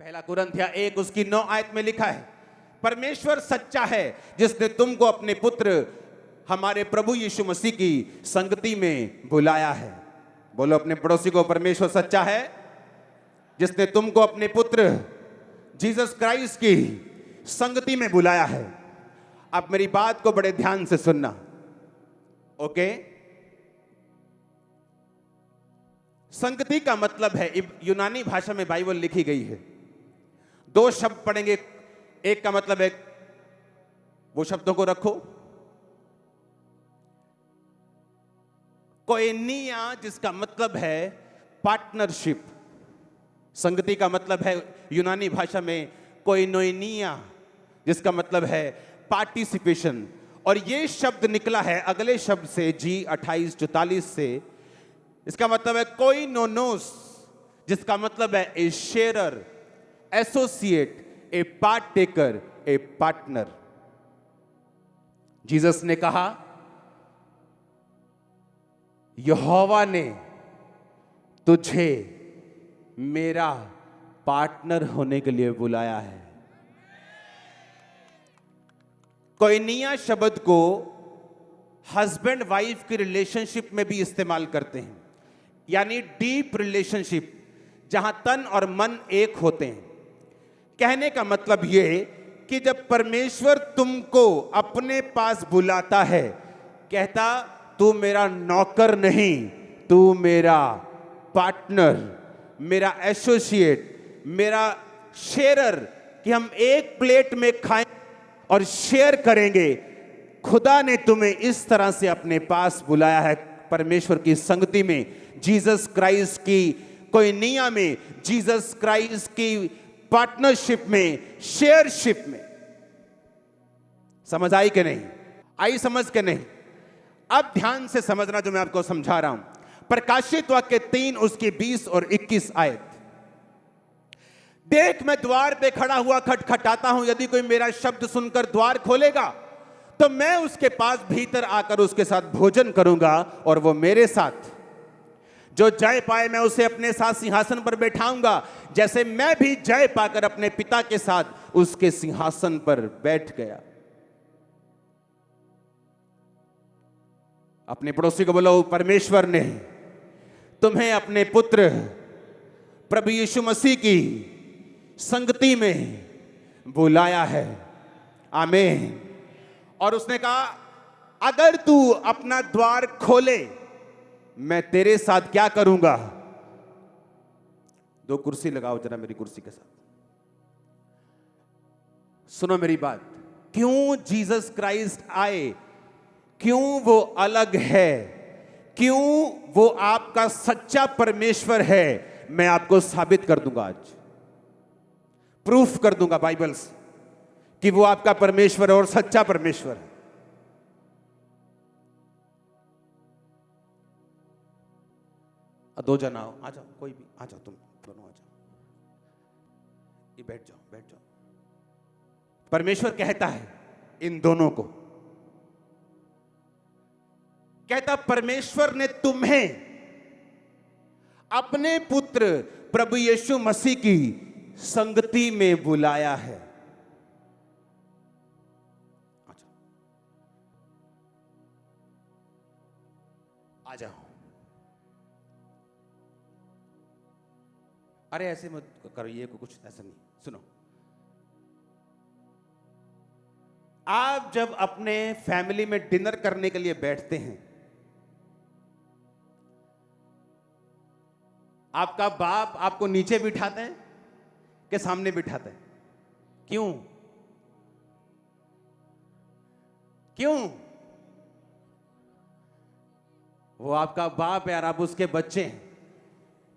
पहला कुरिन्थिया 1 उसकी 9 आयत में लिखा है, परमेश्वर सच्चा है जिसने तुमको अपने पुत्र हमारे प्रभु यीशु मसीह की संगति में बुलाया है। बोलो अपने पड़ोसी को, परमेश्वर सच्चा है जिसने तुमको अपने पुत्र जीसस क्राइस्ट की संगति में बुलाया है। आप मेरी बात को बड़े ध्यान से सुनना, ओके? संगति का मतलब है, यूनानी भाषा में बाइबल लिखी गई है, 2 शब्द पढ़ेंगे। एक का मतलब है, वो शब्दों को रखो, कोएनिया जिसका मतलब है पार्टनरशिप। संगति का मतलब है यूनानी भाषा में कोइनोनिया जिसका मतलब है पार्टिसिपेशन। और ये शब्द निकला है अगले शब्द से, G2844 से। इसका मतलब है कोइनोनोस जिसका मतलब है ए शेयरर, एसोसिएट, ए पार्टेकर, ए पार्टनर। जीसस ने कहा, यहोवा ने तुझे मेरा पार्टनर होने के लिए बुलाया है। कोइनिया शब्द को हस्बैंड वाइफ की रिलेशनशिप में भी इस्तेमाल करते हैं, यानी डीप रिलेशनशिप जहां तन और मन एक होते हैं। कहने का मतलब यह कि जब परमेश्वर तुमको अपने पास बुलाता है, कहता तू मेरा नौकर नहीं, तू मेरा पार्टनर, मेरा एसोसिएट, मेरा शेयरर, कि हम एक प्लेट में खाएं और शेयर करेंगे। खुदा ने तुम्हें इस तरह से अपने पास बुलाया है, परमेश्वर की संगति में, जीसस क्राइस्ट की कोइनिया में, जीसस क्राइस्ट की पार्टनरशिप में, शेयरशिप में। समझ आई कि नहीं? आई समझ के नहीं? अब ध्यान से समझना जो मैं आपको समझा रहा हूं। प्रकाशित वाक्य 3 उसकी 20 और 21 आयत। देख मैं द्वार पे खड़ा हुआ खटखटाता हूं, यदि कोई मेरा शब्द सुनकर द्वार खोलेगा तो मैं उसके पास भीतर आकर उसके साथ भोजन करूंगा और वो मेरे साथ। जो जय पाए मैं उसे अपने साथ सिंहासन पर बैठाऊंगा, जैसे मैं भी जय पाकर अपने पिता के साथ उसके सिंहासन पर बैठ गया। अपने पड़ोसी को बोलो, परमेश्वर ने तुम्हें अपने पुत्र प्रभु यीशु मसीह की संगति में बुलाया है। आमीन। और उसने कहा, अगर तू अपना द्वार खोले मैं तेरे साथ क्या करूंगा? 2 कुर्सी लगाओ जरा मेरी कुर्सी के साथ। सुनो मेरी बात। क्यों जीसस क्राइस्ट आए, क्यों वो अलग है, क्यों वो आपका सच्चा परमेश्वर है, मैं आपको साबित कर दूंगा आज। प्रूफ कर दूंगा बाइबल से कि वो आपका परमेश्वर है और सच्चा परमेश्वर है। दो जन आओ, आ जाओ, कोई भी आ जाओ, तुम दोनों आ जाओ, ये बैठ जाओ, बैठ जाओ। परमेश्वर कहता है इन दोनों को, कहता परमेश्वर ने तुम्हें अपने पुत्र प्रभु यीशु मसीह की संगति में बुलाया है। आ जाओ। अरे ऐसे मत करो, ये कुछ ऐसा नहीं। सुनो, आप जब अपने फैमिली में डिनर करने के लिए बैठते हैं, आपका बाप आपको नीचे बिठाते हैं कि सामने बिठाते हैं? क्यों? क्यों? वो आपका बाप है और आप उसके बच्चे हैं।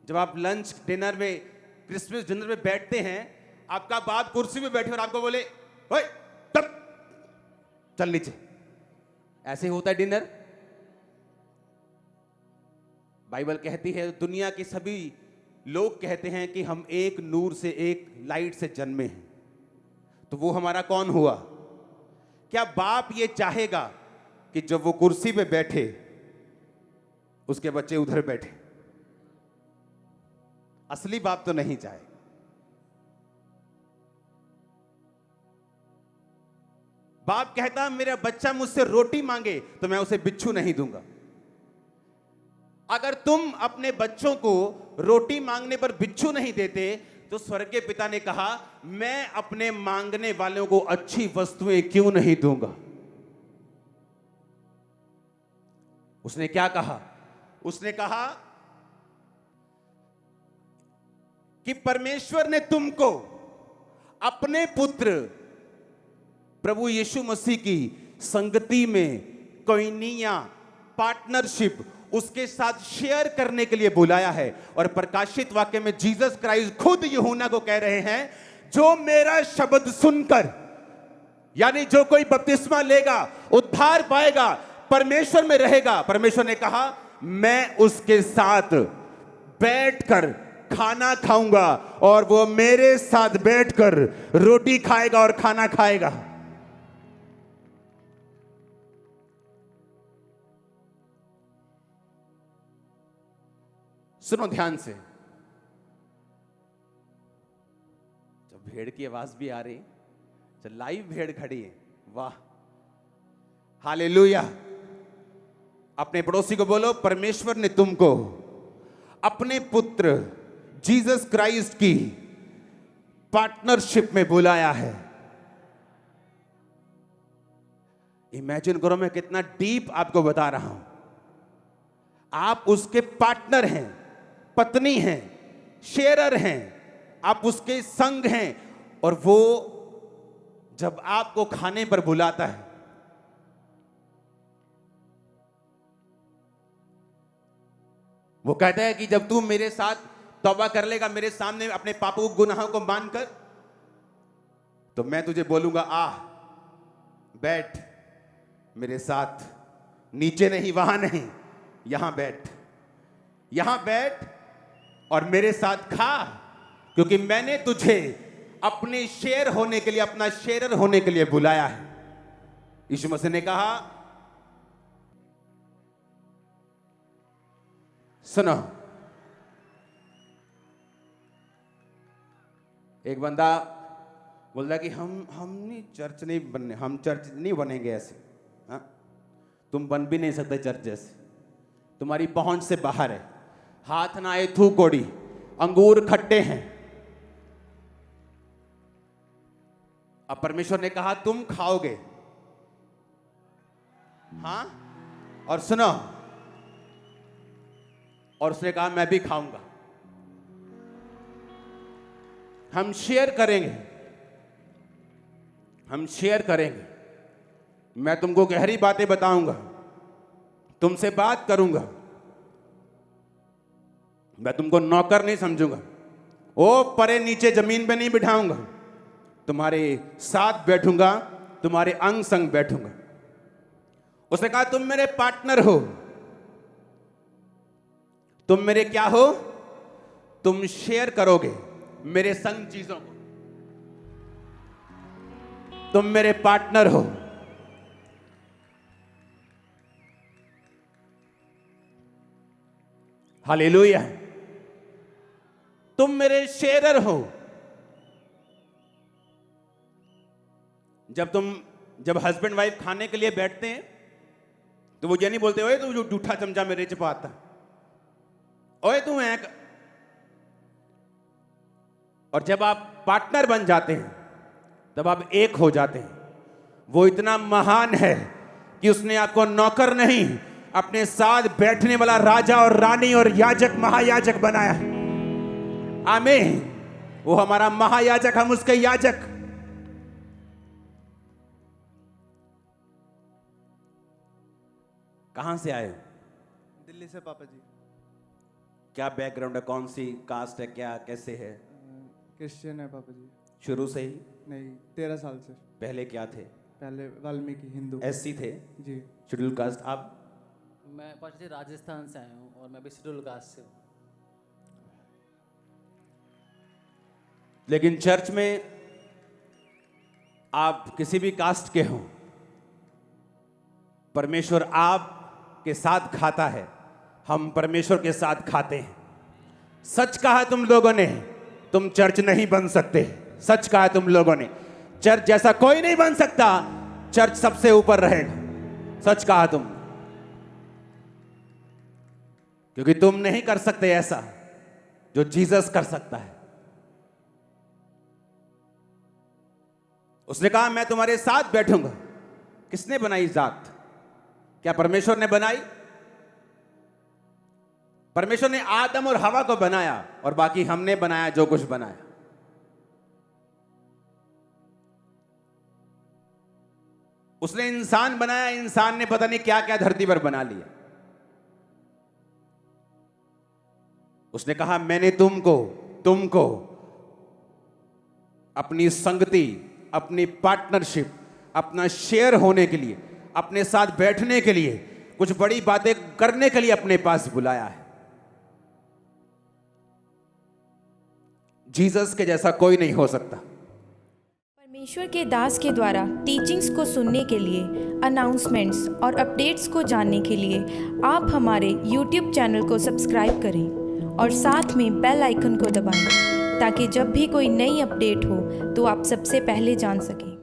जब आप लंच डिनर में, क्रिसमस डिनर में बैठते हैं, आपका बाप कुर्सी में बैठे और आपको बोले, ओए तब चल नीचे, ऐसे होता है डिनर? बाइबल कहती है, दुनिया के सभी लोग कहते हैं कि हम एक नूर से, एक लाइट से जन्मे हैं। तो वो हमारा कौन हुआ? क्या बाप ये चाहेगा कि जब वो कुर्सी पे बैठे उसके बच्चे उधर बैठे? असली बाप तो नहीं चाहे। बाप कहता मेरा बच्चा मुझसे रोटी मांगे तो मैं उसे बिच्छू नहीं दूंगा। अगर तुम अपने बच्चों को रोटी मांगने पर बिच्छू नहीं देते तो स्वर्गीय पिता ने कहा मैं अपने मांगने वालों को अच्छी वस्तुएं क्यों नहीं दूंगा। उसने क्या कहा? उसने कहा कि परमेश्वर ने तुमको अपने पुत्र प्रभु यीशु मसीह की संगति में, कोइनिया, पार्टनरशिप उसके साथ शेयर करने के लिए बुलाया है। और प्रकाशित वाक्य में जीसस क्राइस्ट खुद यूहन्ना को कह रहे हैं, जो मेरा शब्द सुनकर, यानी जो कोई बपतिस्मा लेगा, उद्धार पाएगा, परमेश्वर में रहेगा, परमेश्वर ने कहा मैं उसके साथ बैठकर खाना खाऊंगा और वो मेरे साथ बैठकर रोटी खाएगा और खाना खाएगा। सुनो ध्यान से। जब भेड़ की आवाज भी आ रही, जब लाइव भेड़ खड़ी है, वाह, हालेलुया। अपने पड़ोसी को बोलो परमेश्वर ने तुमको अपने पुत्र जीसस क्राइस्ट की पार्टनरशिप में बुलाया है। इमेजिन करो, मैं कितना डीप आपको बता रहा हूं। आप उसके पार्टनर हैं, पत्नी हैं, शेयरर हैं, आप उसके संग हैं, और वो जब आपको खाने पर बुलाता है, वो कहता है कि जब तू मेरे साथ तौबा कर लेगा, मेरे सामने अपने पापों गुनाहों को मानकर, तो मैं तुझे बोलूंगा आ बैठ मेरे साथ, नीचे नहीं, वहां नहीं, यहां बैठ, यहां बैठ और मेरे साथ खा, क्योंकि मैंने तुझे अपने शेयर होने के लिए, अपना शेयरर होने के लिए बुलाया है। यीशु मसीह ने कहा, सुनो, एक बंदा बोलता कि हम नहीं चर्च नहीं बनने, हम चर्च नहीं बनेंगे ऐसे। हाँ, तुम बन भी नहीं सकते चर्च जैसे, तुम्हारी पहुंच से बाहर है, हाथ ना आए थू कोड़ी, अंगूर खट्टे हैं। अब परमेश्वर ने कहा तुम खाओगे, हाँ, और सुनो, और उसने कहा मैं भी खाऊंगा, हम शेयर करेंगे, हम शेयर करेंगे। मैं तुमको गहरी बातें बताऊंगा, तुमसे बात करूंगा, मैं तुमको नौकर नहीं समझूंगा, ओ परे नीचे जमीन पे नहीं बिठाऊंगा, तुम्हारे साथ बैठूंगा, तुम्हारे अंग संग बैठूंगा। उसने कहा तुम मेरे पार्टनर हो, तुम मेरे क्या हो, तुम शेयर करोगे मेरे संग चीजों को, तुम मेरे पार्टनर हो। हालेलुया, तुम मेरे शेयरर हो। जब हस्बैंड वाइफ खाने के लिए बैठते हैं तो वो ये नहीं बोलते ओए तू जो जूठा चमचा मेरे च पाता, ओए तू है। और जब आप पार्टनर बन जाते हैं तब आप एक हो जाते हैं। वो इतना महान है कि उसने आपको नौकर नहीं, अपने साथ बैठने वाला राजा और रानी और याजक, महायाजक बनाया है। आमीन। वो हमारा महायाजक, हम उसके याजक। कहां से आए हो? दिल्ली से पापा जी। क्या बैकग्राउंड है, कौन सी कास्ट है, क्या कैसे है? क्रिश्चियन है पापा जी। शुरू से ही? नहीं, 13 साल से। पहले क्या थे? पहले वाल्मीकि हिंदू। एससी थे जी। Schedule caste. आप? मैं पापा जी राजस्थान से आया हूँ और मैं भी शेड्यूल कास्ट से हूँ। लेकिन चर्च में आप किसी भी कास्ट के हो, परमेश्वर आप के साथ खाता है, हम परमेश्वर के साथ खाते हैं। सच कहा तुम लोगों ने, तुम चर्च नहीं बन सकते। सच कहा तुम लोगों ने, चर्च जैसा कोई नहीं बन सकता। चर्च सबसे ऊपर रहेगा। सच कहा तुम, क्योंकि तुम नहीं कर सकते ऐसा जो जीसस कर सकता है। उसने कहा मैं तुम्हारे साथ बैठूंगा। किसने बनाई जात? क्या परमेश्वर ने बनाई? परमेश्वर ने आदम और हवा को बनाया और बाकी हमने बनाया जो कुछ बनाया। उसने इंसान बनाया, इंसान ने पता नहीं क्या क्या धरती पर बना लिया। उसने कहा मैंने तुमको अपनी संगति, अपनी पार्टनरशिप, अपना शेयर होने के लिए, अपने साथ बैठने के लिए, कुछ बड़ी बातें करने के लिए अपने पास बुलाया है। जीसस के जैसा कोई नहीं हो सकता। परमेश्वर के दास के द्वारा टीचिंग्स को सुनने के लिए, अनाउंसमेंट्स और अपडेट्स को जानने के लिए आप हमारे YouTube चैनल को सब्सक्राइब करें और साथ में बेल आइकन को दबाएं ताकि जब भी कोई नई अपडेट हो तो आप सबसे पहले जान सकें।